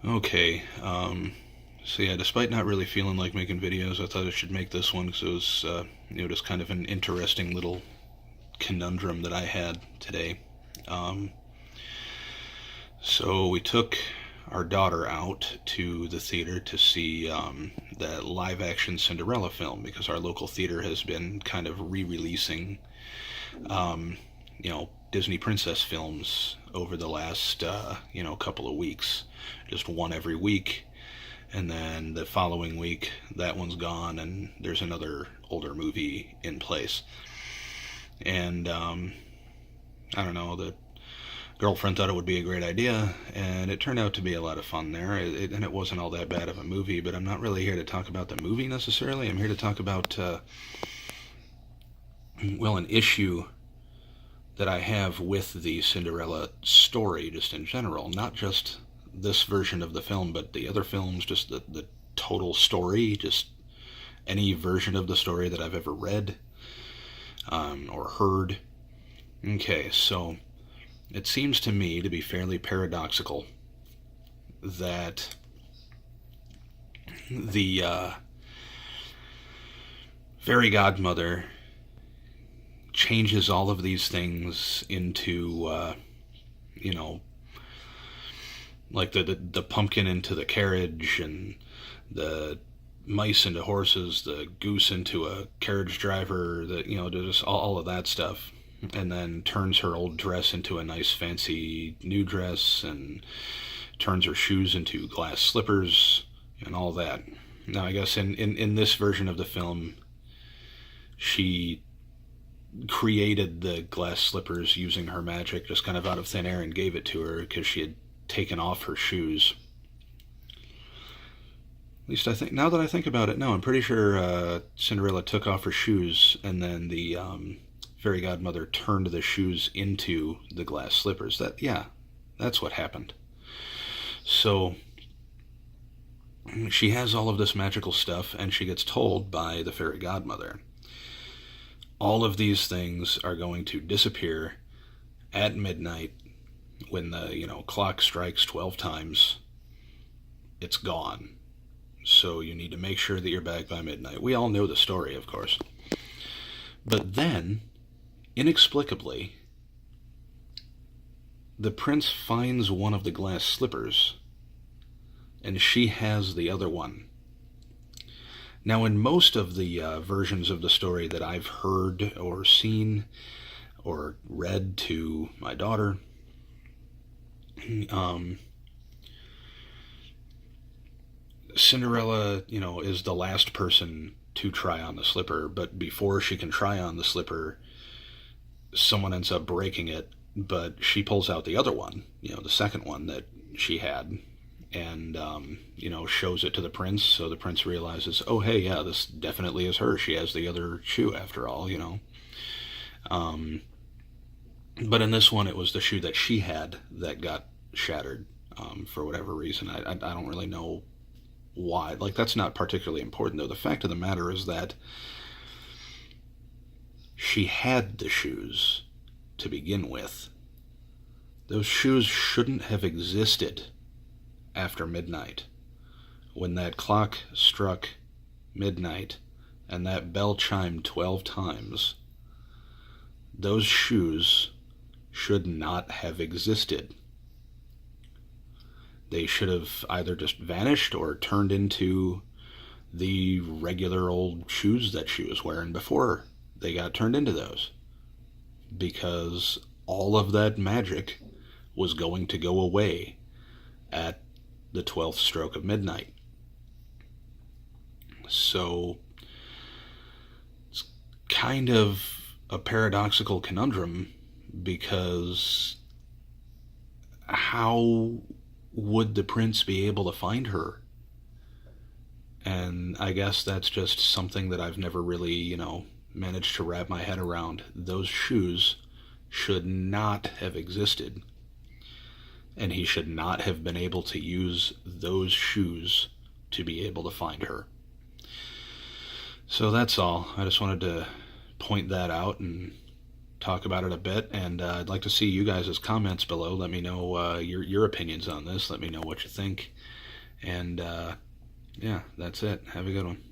Okay, so yeah, despite not really feeling like making videos, I thought I should make this one because it was, just kind of an interesting little conundrum that I had today. Um, so we took our daughter out to the theater to see the live action Cinderella film because our local theater has been kind of re releasing, um, Disney princess films over the last, couple of weeks. Just one every week. And then the following week, that one's gone, and there's another older movie in place. And I don't know, the girlfriend thought it would be a great idea, and it turned out to be a lot of fun there. And it wasn't all that bad of a movie, but I'm not really here to talk about the movie necessarily. I'm here to talk about, an issue that I have with the Cinderella story, just in general. Not just this version of the film, but the other films, just the total story, just any version of the story that I've ever read or heard. Okay, so it seems to me to be fairly paradoxical that the fairy godmother changes all of these things into, you know, like the pumpkin into the carriage, and the mice into horses, the goose into a carriage driver, just all of that stuff. And then turns her old dress into a nice fancy new dress, and turns her shoes into glass slippers, and all that. Now, I guess in this version of the film, she created the glass slippers using her magic just kind of out of thin air and gave it to her because she had taken off her shoes. At least I think, now that I think about it, no, I'm pretty sure Cinderella took off her shoes, and then the fairy godmother turned the shoes into the glass slippers. Yeah, that's what happened. So she has all of this magical stuff, and she gets told by the fairy godmother, all of these things are going to disappear at midnight when the clock strikes 12 times. It's gone. So you need to make sure that you're back by midnight. We all know the story, of course. But then, inexplicably, the prince finds one of the glass slippers, and she has the other one. Now, in most of the versions of the story that I've heard or seen or read to my daughter, Cinderella, is the last person to try on the slipper, but before she can try on the slipper, someone ends up breaking it, but she pulls out the other one, the second one that she had, and, shows it to the prince, so the prince realizes, oh, hey, yeah, this definitely is her. She has the other shoe after all. But in this one, it was the shoe that she had that got shattered for whatever reason. I don't really know why. Like, that's not particularly important, though. The fact of the matter is that she had the shoes to begin with. Those shoes shouldn't have existed after midnight. When that clock struck midnight and that bell chimed 12 times, those shoes should not have existed. They should have either just vanished or turned into the regular old shoes that she was wearing before they got turned into those. Because all of that magic was going to go away at the 12th stroke of midnight. So it's kind of a paradoxical conundrum, because how would the prince be able to find her? And I guess that's just something that I've never really, managed to wrap my head around. Those shoes should not have existed, and he should not have been able to use those shoes to be able to find her. So that's all. I just wanted to point that out and talk about it a bit, and I'd like to see you guys' comments below. Let me know your opinions on this. Let me know what you think. And yeah, that's it. Have a good one.